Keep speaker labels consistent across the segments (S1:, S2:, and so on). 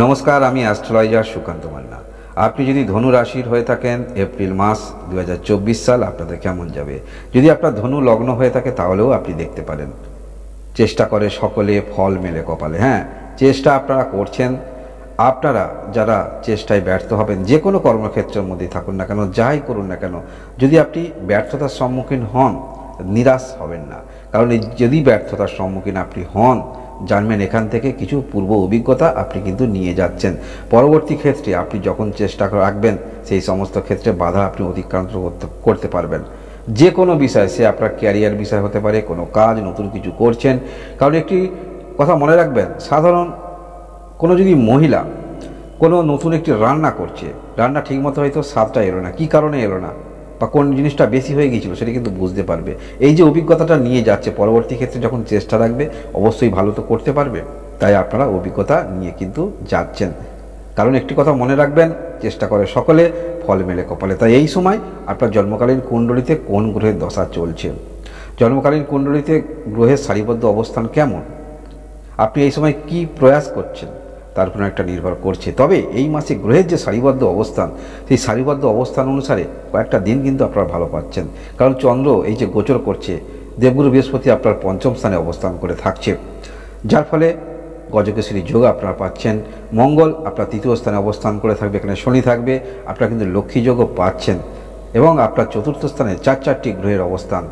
S1: নমস্কার, আমি অ্যাস্ট্রোলজার সুকান্ত মান্না। আপনি যদি ধনু রাশির হয়ে থাকেন, এপ্রিল মাস 2024 সাল আপনাদের কেমন যাবে। যদি আপনার ধনু লগ্ন হয়ে থাকে তাহলেও আপনি দেখতে পারেন। চেষ্টা করে সকলে, ফল মেলে কপালে। হ্যাঁ, চেষ্টা আপনারা করছেন। আপনারা যারা চেষ্টায় ব্যর্থ হবেন, যে কোনো কর্মক্ষেত্রের মধ্যেই থাকুন না কেন, যাই করুন না কেন, যদি আপনি ব্যর্থতার সম্মুখীন হন, নিরাশ হবেন না। কারণ যদি ব্যর্থতার সম্মুখীন আপনি হন, জানবেন এখান থেকে কিছু পূর্ব অভিজ্ঞতা আপনি কিন্তু নিয়ে যাচ্ছেন। পরবর্তী ক্ষেত্রে আপনি যখন চেষ্টা রাখবেন, সেই সমস্ত ক্ষেত্রে বাধা আপনি অতিক্রান্ত করতে পারবেন। যে কোনো বিষয়, সে আপনার ক্যারিয়ার বিষয় হতে পারে, কোনো কাজ নতুন কিছু করছেন। কারণ একটি কথা মনে রাখবেন, সাধারণ কোনো যদি মহিলা কোনো নতুন একটি রান্না করছে, রান্না ঠিকমতো হয়তো স্বাদটা এলো না, কী কারণে এলো না, বা কোন জিনিসটা বেশি হয়ে গিয়েছিল, সেটা কিন্তু বুঝতে পারবে। এই যে অভিজ্ঞতাটা নিয়ে যাচ্ছে, পরবর্তী ক্ষেত্রে যখন চেষ্টা রাখবে অবশ্যই ভালো তো করতে পারবে। তাই আপনারা অভিজ্ঞতা নিয়ে কিন্তু যাচ্ছেন। কারণ একটি কথা মনে রাখবেন, চেষ্টা করে সকলে, ফল মেলে কপালে। তাই এই সময় আপনার জন্মকালীন কুণ্ডলিতে কোন গ্রহের দশা চলছে, জন্মকালীন কুণ্ডলিতে গ্রহের সারিবদ্ধ অবস্থান কেমন, আপনি এই সময় কি প্রয়াস করছেন, তার উপর একটা নির্ভর করছে। তবে এই মাসে গ্রহের যে সারিবদ্ধ অবস্থান, সেই সারিবদ্ধ অবস্থান অনুসারে কয়েকটা দিন কিন্তু আপনারা ভালো পাচ্ছেন। কারণ চন্দ্র এই যে গোচর করছে, দেবগুরু বৃহস্পতি আপনার পঞ্চম স্থানে অবস্থান করে থাকছে, যার ফলে গজকেশরী যোগ আপনারা পাচ্ছেন। মঙ্গল আপনার তৃতীয় স্থানে অবস্থান করে থাকবে, এখানে শনি থাকবে, আপনারা কিন্তু লক্ষ্মী যোগও পাচ্ছেন। এবং আপনার চতুর্থ স্থানে চারটি গ্রহের অবস্থান,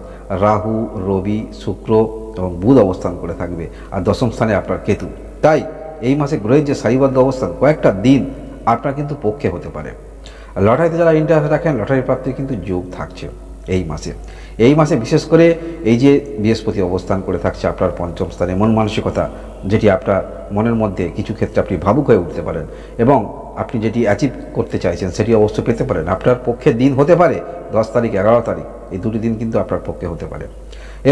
S1: রাহু, রবি, শুক্র এবং বুধ অবস্থান করে থাকবে, আর দশম স্থানে আপনার কেতু। তাই এই মাসে গ্রহের যে সারিবদ্ধ অবস্থান, কয়েকটা দিন আপনার কিন্তু পক্ষে হতে পারে। লটারিতে যারা ইন্টারেস্ট রাখেন, লটারি প্রাপ্তির কিন্তু যোগ থাকছে এই মাসে বিশেষ করে এই যে বৃহস্পতি অবস্থান করে থাকছে আপনার পঞ্চম স্থানে, মন মানসিকতা, যেটি আপনার মনের মধ্যে কিছু ক্ষেত্রে আপনি ভাবুক হয়ে উঠতে পারেন, এবং আপনি যেটি অ্যাচিভ করতে চাইছেন সেটি অবশ্যই পেতে পারেন। আপনার পক্ষে দিন হতে পারে 10 তারিখ, 11 তারিখ, এই দুটি দিন কিন্তু আপনার পক্ষে হতে পারে।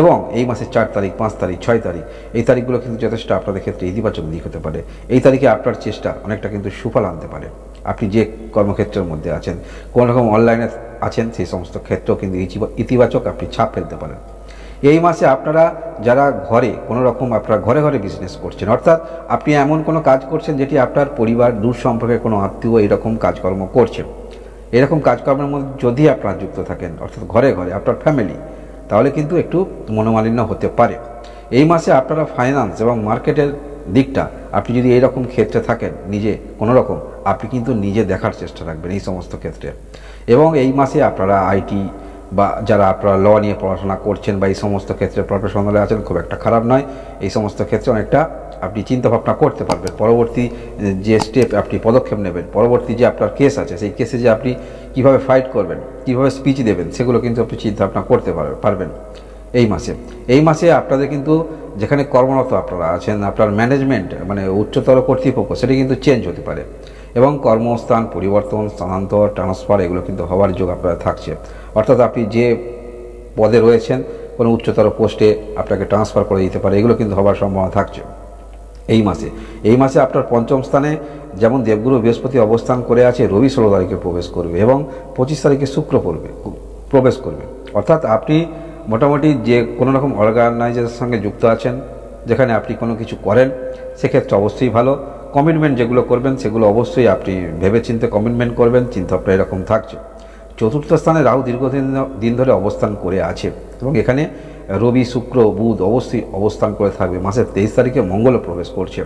S1: এবং এই মাসের 4 তারিখ, 5 তারিখ, 6 তারিখ, এই তারিখগুলো কিন্তু যথেষ্ট আপনাদের ক্ষেত্রে ইতিবাচক দিক হতে পারে। এই তারিখে আপনার চেষ্টা অনেকটা কিন্তু সুফল আনতে পারে। আপনি যে কর্মক্ষেত্রের মধ্যে আছেন, কোনো রকম অনলাইনে আছেন, সেই সমস্ত ক্ষেত্রেও কিন্তু ইতিবাচক আপনি ছাপ ফেলতে পারেন। এই মাসে আপনারা যারা ঘরে কোনো রকম আপনারা ঘরে ঘরে বিজনেস করছেন, অর্থাৎ আপনি এমন কোনো কাজ করছেন যেটি আপনার পরিবার, দূর সম্পর্কের কোনো আত্মীয় এরকম কাজকর্ম করছেন, এরকম কাজকর্মের মধ্যে যদি আপনারা যুক্ত থাকেন, অর্থাৎ ঘরে ঘরে আপনার ফ্যামিলি, তাহলে কিন্তু একটু মনোমালিন্য হতে পারে। এই মাসে আপনারা ফাইন্যান্স এবং মার্কেটের দিকটা, আপনি যদি এইরকম ক্ষেত্রে থাকেন নিজে কোনো রকম, আপনি কিন্তু নিজে দেখার চেষ্টা রাখবেন এই সমস্ত ক্ষেত্রে। এবং এই মাসে আপনারা আইটি বা যারা আপনারা ল নিয়ে পড়াশোনা করছেন বা এই সমস্ত ক্ষেত্রে প্রফেশনালে আছেন, খুব একটা খারাপ নয়। এই সমস্ত ক্ষেত্রে অনেকটা আপনি চিন্তাভাবনা করতে পারবেন, পরবর্তী যে স্টেপ আপনি পদক্ষেপ নেবেন, পরবর্তী যে আপনার কেস আছে, সেই কেসে যে আপনি কীভাবে ফাইট করবেন, কীভাবে স্পিচ দেবেন, সেগুলো কিন্তু আপনি চিন্তাভাবনা করতে পারবেন এই মাসে আপনাদের কিন্তু যেখানে কর্মরত আপনারা আছেন, আপনার ম্যানেজমেন্ট মানে উচ্চতর কর্তৃপক্ষ, সেটা কিন্তু চেঞ্জ হতে পারে। এবং কর্মস্থান পরিবর্তন, স্থানান্তর, ট্রান্সফার, এগুলো কিন্তু হওয়ার যোগ আপনারা থাকছে। অর্থাৎ আপনি যে পদে রয়েছেন, কোনো উচ্চতর পোস্টে আপনাকে ট্রান্সফার করে দিতে পারে, এগুলো কিন্তু হওয়ার সম্ভাবনা থাকছে এই মাসে আপনার পঞ্চম স্থানে যেমন দেবগুরু বৃহস্পতি অবস্থান করে আছে, রবি 16 তারিখে প্রবেশ করবে এবং 25 তারিখে শুক্র প্রবেশ করবে। অর্থাৎ আপনি মোটামুটি যে কোনো রকম অর্গানাইজেশনের সঙ্গে যুক্ত আছেন, যেখানে আপনি কোনো কিছু করেন, সেক্ষেত্রে অবশ্যই ভালো। কমিটমেন্ট যেগুলো করবেন, সেগুলো অবশ্যই আপনি ভেবেচিন্তে কমিটমেন্ট করবেন, চিন্তাভাবনা এরকম থাকছে। চতুর্থ স্থানে রাহু দীর্ঘদিন ধরে অবস্থান করে আছে, এবং এখানে রবি, শুক্র, বুধ অবশ্যই অবস্থান করে থাকবে। মাসের 23 তারিখে মঙ্গলও প্রবেশ করছে।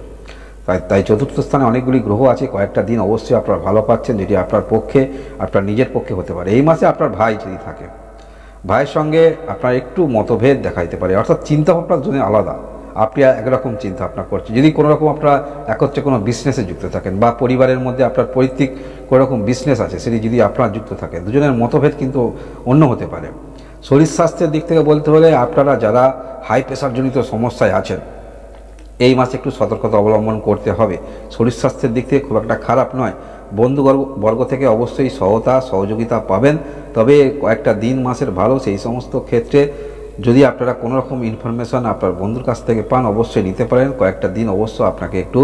S1: তাই চতুর্থ স্থানে অনেকগুলি গ্রহ আছে, কয়েকটা দিন অবশ্যই আপনারা ভালো পাচ্ছেন, যেটি আপনার পক্ষে, আপনার নিজের পক্ষে হতে পারে। এই মাসে আপনার ভাই যদি থাকে, ভাইয়ের সঙ্গে আপনার একটু মতভেদ দেখা দিতে পারে, অর্থাৎ চিন্তাভাবনার জন্য আলাদা, আপনি একরকম চিন্তা ভাবনা করছেন। যদি কোনো রকম আপনারা একত্রে কোনো বিজনেসে যুক্ত থাকেন, বা পরিবারের মধ্যে আপনার পৈতৃক কোনো রকম বিজনেস আছে, সেটি যদি আপনারা যুক্ত থাকেন, দুজনের মতভেদ কিন্তু অন্য হতে পারে। শরীর স্বাস্থ্যের দিক থেকে বলতে হলে, আপনারা যারা হাই প্রেশারজনিত সমস্যায় আছেন, এই মাসে একটু সতর্কতা অবলম্বন করতে হবে। শরীর স্বাস্থ্যের দিক থেকে খুব একটা খারাপ নয়। বন্ধুবর্গ থেকে অবশ্যই সহযোগিতা পাবেন, তবে কয়েকটা দিন মাসের ভালো। সেই সমস্ত ক্ষেত্রে যদি আপনারা কোনো রকম ইনফরমেশন আপনার বন্ধুর কাছ থেকে পান, অবশ্যই নিতে পারেন। কয়েকটা দিন অবশ্য আপনাকে একটু,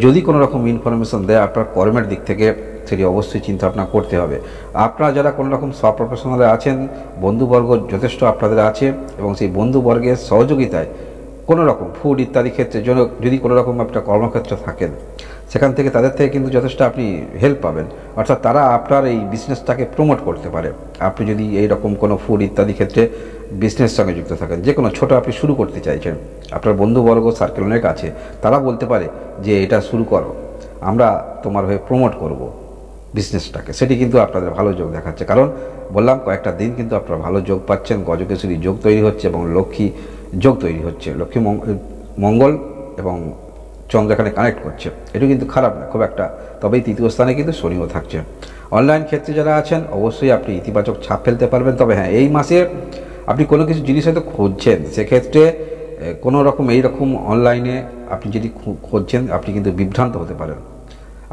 S1: যদি কোনো রকম ইনফরমেশন দেয় আপনার কর্মের দিক থেকে, সেটি অবশ্যই চিন্তা ভাবনা করতে হবে। আপনারা যারা কোনো রকম সব প্রফেশনালে আছেন, বন্ধুবর্গ যথেষ্ট আপনাদের আছে, এবং সেই বন্ধুবর্গের সহযোগিতায় কোনো রকম ফুড ইত্যাদি ক্ষেত্রে যদি কোনো রকম একটা কর্মক্ষেত্রে থাকেন, সেখান থেকে তাদের থেকে কিন্তু যথেষ্ট আপনি হেল্প পাবেন, অর্থাৎ তারা আপনার এই বিজনেসটাকে প্রমোট করতে পারে। আপনি যদি এই রকম কোনো ফুড ইত্যাদি ক্ষেত্রে বিজনেস সঙ্গে যুক্ত থাকেন, যে কোনো ছোটো আপনি শুরু করতে চাইছেন, আপনার বন্ধুবর্গ সার্কেল অনেক আছে, তারা বলতে পারে যে এটা শুরু করো, আমরা তোমার হয়ে প্রমোট করব বিজনেসটাকে, সেটি কিন্তু আপনাদের ভালো যোগ দেখাচ্ছে। কারণ বললাম কয়েকটা দিন কিন্তু আপনারা ভালো যোগ পাচ্ছেন, গজকেশরী যোগ তৈরি হচ্ছে এবং লক্ষ্মী যোগ তৈরি হচ্ছে, লক্ষ্মী মঙ্গল এবং চন্দ্র এখানে কানেক্ট করছে, এটা কিন্তু খারাপ না খুব একটা। তবেই তৃতীয় স্থানে কিন্তু শনিও থাকছে। অনলাইন ক্ষেত্রে যারা আছেন অবশ্যই আপনি ইতিবাচক ছাপ ফেলতে পারবেন। তবে হ্যাঁ, এই মাসে আপনি কোনো কিছু জিনিস হয়তো খুঁজছেন, সেক্ষেত্রে কোনো রকম এইরকম অনলাইনে আপনি যেটি খুঁজছেন আপনি কিন্তু বিভ্রান্ত হতে পারেন।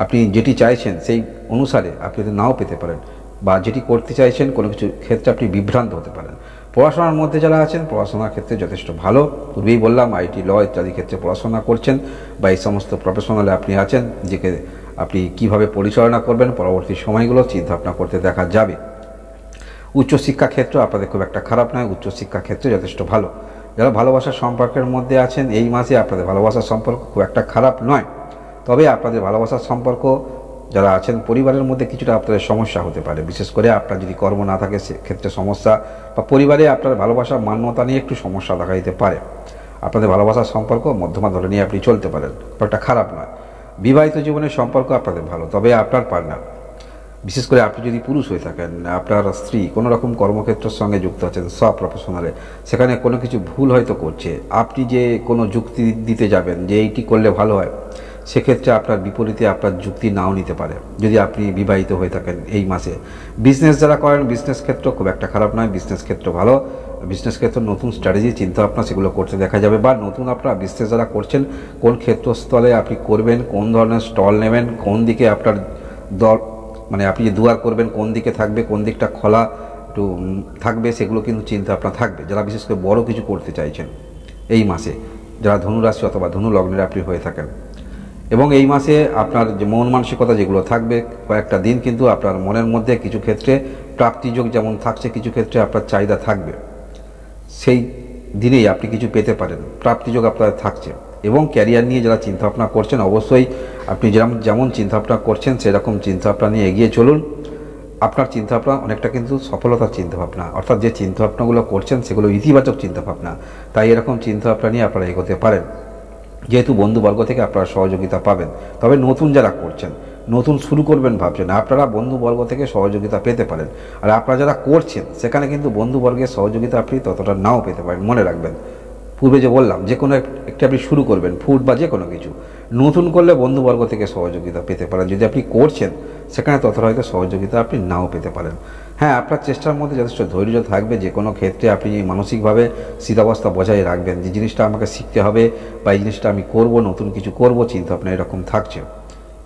S1: আপনি যেটি চাইছেন সেই অনুসারে আপনি নাও পেতে পারেন, বা যেটি করতে চাইছেন কোনো কিছু ক্ষেত্রে আপনি বিভ্রান্ত হতে পারেন। পড়াশোনার মধ্যে যারা আছেন পড়াশোনার ক্ষেত্রে যথেষ্ট ভালো, পূর্বেই বললাম আইটি, ল ইত্যাদি ক্ষেত্রে পড়াশোনা করছেন বা এই সমস্ত প্রফেশনালে আপনি আছেন, যে আপনি কিভাবে পরিচালনা করবেন পরবর্তী সময়গুলো চিন্তাভাবনা করতে দেখা যাবে। উচ্চশিক্ষা ক্ষেত্র আপনাদের খুব একটা খারাপ নয়, উচ্চশিক্ষা ক্ষেত্রে যথেষ্ট ভালো। যারা ভালোবাসার সম্পর্কের মধ্যে আছেন এই মাসে আপনাদের ভালোবাসার সম্পর্ক খুব একটা খারাপ নয়, তবে আপনাদের ভালোবাসার সম্পর্ক যারা আছেন পরিবারের মধ্যে কিছুটা আপনাদের সমস্যা হতে পারে, বিশেষ করে আপনার যদি কর্ম না থাকে সেক্ষেত্রে সমস্যা, বা পরিবারে আপনার ভালোবাসার মান্যতা নিয়ে একটু সমস্যা দেখা দিতে পারে। আপনাদের ভালোবাসার সম্পর্ক মধ্যমা ধরে নিয়ে আপনি চলতে পারেন, একটা খারাপ নয়। বিবাহিত জীবনের সম্পর্ক আপনাদের ভালো, তবে আপনার পার্টনার, বিশেষ করে আপনি যদি পুরুষ হয়ে থাকেন, আপনার স্ত্রী কোনো রকম কর্মক্ষেত্রের সঙ্গে যুক্ত আছেন সব প্রফেশনালে, সেখানে কোনো কিছু ভুল হয়তো করছে, আপনি যে কোনো যুক্তি দিতে যাবেন যে এইটি করলে ভালো হয়, সেক্ষেত্রে আপনার বিপরীতে আপনার যুক্তি নাও নিতে পারে যদি আপনি বিবাহিত হয়ে থাকেন এই মাসে। বিজনেস যারা করেন বিজনেস ক্ষেত্র খুব একটা খারাপ নয়, বিজনেস ক্ষেত্র ভালো। বিজনেস ক্ষেত্রে নতুন স্ট্র্যাটেজি চিন্তা ভাবনা সেগুলো করতে দেখা যাবে, বা নতুন আপনার বিজনেস যারা করছেন কোন ক্ষেত্রস্থলে আপনি করবেন, কোন ধরনের স্টল নেবেন, কোন দিকে আপনার মানে আপনি যে দুয়ার করবেন কোন দিকে থাকবে, কোন দিকটা খোলা একটু থাকবে, সেগুলো কিন্তু চিন্তা আপনার থাকবে যারা বিশেষ করে বড় কিছু করতে চাইছেন এই মাসে, যারা ধনুরাশি অথবা ধনু লগ্নের আপনি হয়ে থাকেন। এবং এই মাসে আপনার যে মন মানসিকতা যেগুলো থাকবে, কয়েকটা দিন কিন্তু আপনার মনের মধ্যে কিছু ক্ষেত্রে প্রাপ্তিযোগ যেমন থাকছে, কিছু ক্ষেত্রে আপনার চাহিদা থাকবে, সেই দিনেই আপনি কিছু পেতে পারেন, প্রাপ্তিযোগ আপনার থাকছে। এবং ক্যারিয়ার নিয়ে যারা চিন্তাভাবনা করছেন অবশ্যই আপনি যেমন চিন্তাভাবনা করছেন সেরকম চিন্তাভাবনা নিয়ে এগিয়ে চলুন। আপনার চিন্তাভাবনা অনেকটা কিন্তু সফলতার চিন্তাভাবনা, অর্থাৎ যে চিন্তাভাবনাগুলো করছেন সেগুলো ইতিবাচক চিন্তাভাবনা, তাই এরকম চিন্তাভাবনা নিয়ে আপনারা এগোতে পারেন, যেহেতু বন্ধুবর্গ থেকে আপনারা সহযোগিতা পাবেন। তবে নতুন যারা করছেন, নতুন শুরু করবেন ভাবছেন, আপনারা বন্ধুবর্গ থেকে সহযোগিতা পেতে পারেন। আর আপনারা যারা করছেন সেখানে কিন্তু বন্ধুবর্গের সহযোগিতা আপনি ততটা নাও পেতে পারেন। মনে রাখবেন পূর্বে যে বললাম, যে কোনো একটা আপনি শুরু করবেন ফুড বা যে কোনো কিছু নতুন করলে বন্ধুবর্গ থেকে সহযোগিতা পেতে পারেন, যদি আপনি করছেন সেখানে ততটা হয়তো সহযোগিতা আপনি নাও পেতে পারেন। হ্যাঁ, আপনার চেষ্টার মধ্যে যথেষ্ট ধৈর্য থাকবে, যে কোনো ক্ষেত্রে আপনি মানসিকভাবে স্থিতাবস্থা বজায় রাখবেন, যে জিনিসটা আমাকে শিখতে হবে বা এই জিনিসটা আমি করব, নতুন কিছু করব, চিন্তা ভাবনা এরকম থাকছে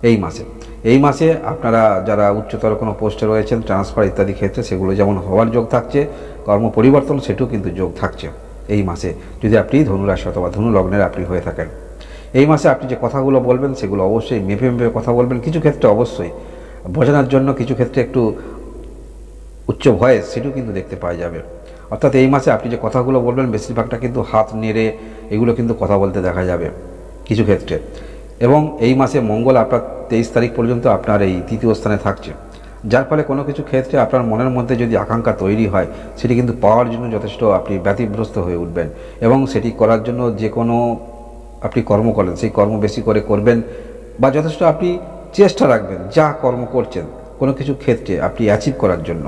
S1: এই মাসে। এই মাসে আপনারা যারা উচ্চতর কোনো পোস্টে রয়েছেন, ট্রান্সফার ইত্যাদি ক্ষেত্রে সেগুলো যেমন হওয়ার যোগ থাকছে, কর্ম পরিবর্তন সেটাও কিন্তু যোগ থাকছে এই মাসে, যদি আপনি ধনুরাশি অথবা ধনু লগ্নের আপনি হয়ে থাকেন। এই মাসে আপনি যে কথাগুলো বলবেন সেগুলো অবশ্যই মেপে মেপে কথা বলবেন, কিছু ক্ষেত্রে অবশ্যই বোঝানোর জন্য, কিছু ক্ষেত্রে একটু উচ্চ ভয়েস সেটাও কিন্তু দেখতে পাওয়া যাবে। অর্থাৎ এই মাসে আপনি যে কথাগুলো বলবেন বেশিরভাগটা কিন্তু হাত নেড়ে এগুলো কিন্তু কথা বলতে দেখা যাবে কিছু ক্ষেত্রে। এবং এই মাসে মঙ্গল আপনার 23 তারিখ পর্যন্ত আপনার এই তৃতীয় স্থানে থাকছে, যার ফলে কোনো কিছু ক্ষেত্রে আপনার মনের মধ্যে যদি আকাঙ্ক্ষা তৈরি হয় সেটি কিন্তু পাওয়ার জন্য যথেষ্ট আপনি ব্যতিব্যস্ত হয়ে উঠবেন, এবং সেটি করার জন্য যে কোনো আপনি কর্ম করেন সেই কর্ম বেশি করে করবেন, বা যথেষ্ট আপনি চেষ্টা রাখবেন যা কর্ম করছেন কোনো কিছু ক্ষেত্রে আপনি অ্যাচিভ করার জন্য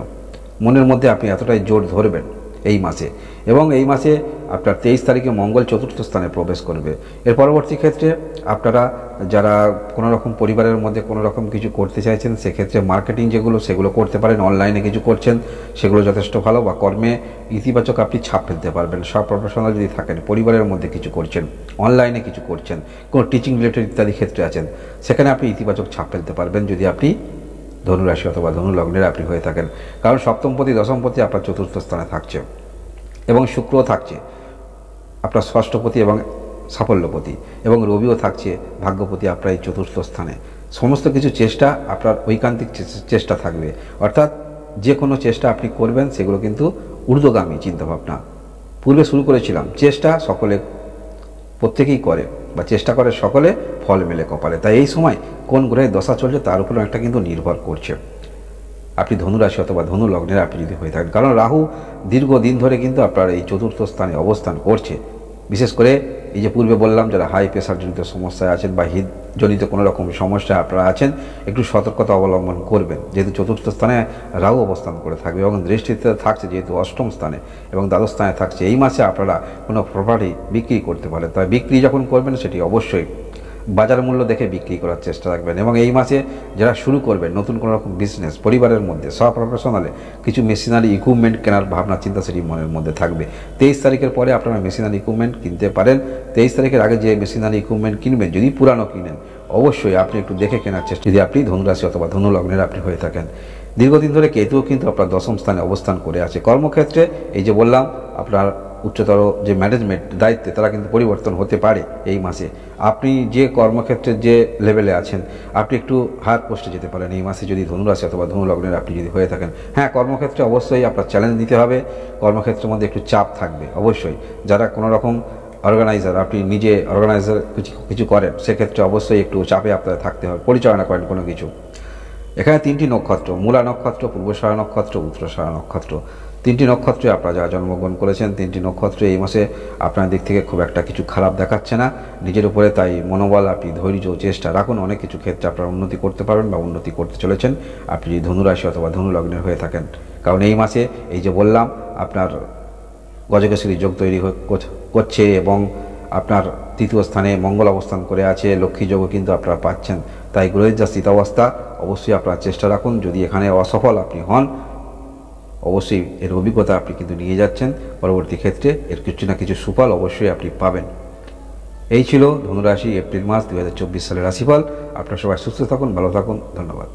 S1: মনের মধ্যে আপনি এতটাই জোর ধরবেন এই মাসে। এবং এই মাসে আপনার 23 তারিখে মঙ্গল চতুর্থ স্থানে প্রবেশ করবে। এর পরবর্তী ক্ষেত্রে আপনারা যারা কোনো রকম পরিবারের মধ্যে কোনো রকম কিছু করতে চাইছেন সেক্ষেত্রে মার্কেটিং যেগুলো সেগুলো করতে পারেন, অনলাইনে কিছু করছেন সেগুলো যথেষ্ট ভালো, বা কর্মে ইতিবাচক আপনি ছাপ ফেলতে পারবেন। সব প্রফেশনাল যদি থাকেন, পরিবারের মধ্যে কিছু করছেন, অনলাইনে কিছু করছেন, কোনো টিচিং রিলেটেড ইত্যাদি ক্ষেত্রে আছেন, সেখানে আপনি ইতিবাচক ছাপ ফেলতে পারবেন যদি আপনি ধনুরাশি অথবা ধনু লগ্নের আপনি হয়ে থাকেন। কারণ সপ্তমপতি দশমপতি আপনার চতুর্থ স্থানে থাকছে, এবং শুক্র থাকছে আপনার ষষ্ঠপতি এবং সাফল্যপতি, এবং রবিও থাকছে ভাগ্যপতি আপনার এই চতুর্থ স্থানে। সমস্ত কিছু চেষ্টা আপনার ঐকান্তিক চেষ্টা থাকবে, অর্থাৎ যে কোনো চেষ্টা আপনি করবেন সেগুলো কিন্তু ঊর্ধ্বগামী চিন্তাভাবনা। পূর্বে শুরু করেছিলাম চেষ্টা সকলে প্রত্যেকেই করে, বা চেষ্টা করে সকলে, ফল মেলে কপালে। তাই এই সময় কোন গ্রহের দশা চলছে তার উপর একটা কিন্তু নির্ভর করছে। আপনি ধনুরাশি অথবা ধনু লগ্নের আপনি যদি হয়ে থাকেন, কারণ রাহু দীর্ঘদিন ধরে কিন্তু আপনার এই চতুর্থ স্থানে অবস্থান করছে। বিশেষ করে এই যে পূর্বে বললাম, যারা হাই প্রেশারজনিত সমস্যায় আছেন বা হৃদজনিত কোনো রকম সমস্যা আপনারা আছেন, একটু সতর্কতা অবলম্বন করবেন, যেহেতু চতুর্থ স্থানে রাহু অবস্থান করে থাকবে এবং দৃষ্টিতে থাকছে যেহেতু অষ্টম স্থানে এবং দ্বাদশ স্থানে থাকছে। এই মাসে আপনারা কোনো প্রপার্টি বিক্রি করতে পারেন, তবে বিক্রি যখন করবেন সেটি অবশ্যই বাজার মূল্য দেখে বিক্রি করার চেষ্টা রাখবেন। এবং এই মাসে যারা শুরু করবেন নতুন কোনো রকম বিজনেস, পরিবারের মধ্যে প্রফেশনালে কিছু মেশিনারি ইকুইপমেন্ট কেনার ভাবনা চিন্তা সেটি মনের মধ্যে থাকবে। 23 তারিখের পরে আপনারা মেশিনারি ইকুইপমেন্ট কিনতে পারেন। 23 তারিখের আগে যে মেশিনারি ইকুইপমেন্ট কিনবেন, যদি পুরানো কিনেন অবশ্যই আপনি একটু দেখে কেনার চেষ্টা, যদি আপনি ধনুরাশি অথবা ধনু লগ্নের আপনি হয়ে থাকেন। দীর্ঘদিন ধরে কেতুও কিন্তু আপনার দশম স্থানে অবস্থান করে আছে। কর্মক্ষেত্রে এই যে বললাম, আপনার উচ্চতর যে ম্যানেজমেন্ট দায়িত্বে তারা কিন্তু পরিবর্তন হতে পারে এই মাসে। আপনি যে কর্মক্ষেত্রের যে লেভেলে আছেন, আপনি একটু হায়ার পোস্টে যেতে পারেন এই মাসে যদি ধনুরাশি অথবা ধনু লগ্নের আপনি যদি হয়ে থাকেন। হ্যাঁ, কর্মক্ষেত্রে অবশ্যই আপনার চ্যালেঞ্জ দিতে হবে, কর্মক্ষেত্রের মধ্যে একটু চাপ থাকবে অবশ্যই। যারা কোনো রকম অর্গানাইজার, আপনি নিজে অর্গানাইজার কিছু করেন, সেক্ষেত্রে অবশ্যই একটু চাপে আপনাদের থাকতে হবে, পরিচালনা করেন কোনো কিছু। এখানে 3টি নক্ষত্র, মূলা নক্ষত্র, পূর্বষাঢ়া নক্ষত্র, উত্তরাষাঢ়া নক্ষত্র, 3টি নক্ষত্রে আপনারা যারা জন্মগ্রহণ করেছেন, 3টি নক্ষত্রে এই মাসে আপনার দিক থেকে খুব একটা কিছু খারাপ দেখাচ্ছে না নিজের উপরে। তাই মনোবল, আপনি ধৈর্য, চেষ্টা রাখুন, অনেক কিছু ক্ষেত্রে আপনারা উন্নতি করতে পারবেন বা উন্নতি করতে চলেছেন আপনি যদি ধনুরাশি অথবা ধনু লগ্নের হয়ে থাকেন। কারণ এই মাসে এই যে বললাম, আপনার গজকেশরী যোগ তৈরি করছে এবং আপনার তৃতীয় স্থানে মঙ্গল অবস্থান করে আছে, লক্ষ্মী যোগও কিন্তু আপনারা পাচ্ছেন। তাই গ্রহের যা স্থিতাবস্থা, অবশ্যই আপনারা চেষ্টা রাখুন। যদি এখানে অসফল আপনি হন, অবশ্যই এর অভিজ্ঞতা আপনি কিন্তু নিয়ে যাচ্ছেন, পরবর্তী ক্ষেত্রে এর কিছু না কিছু সুফল অবশ্যই আপনি পাবেন। এই ছিল ধনুরাশি এপ্রিল মাস 2024 সালের রাশিফল। আপনারা সবাই সুস্থ থাকুন, ভালো থাকুন, ধন্যবাদ।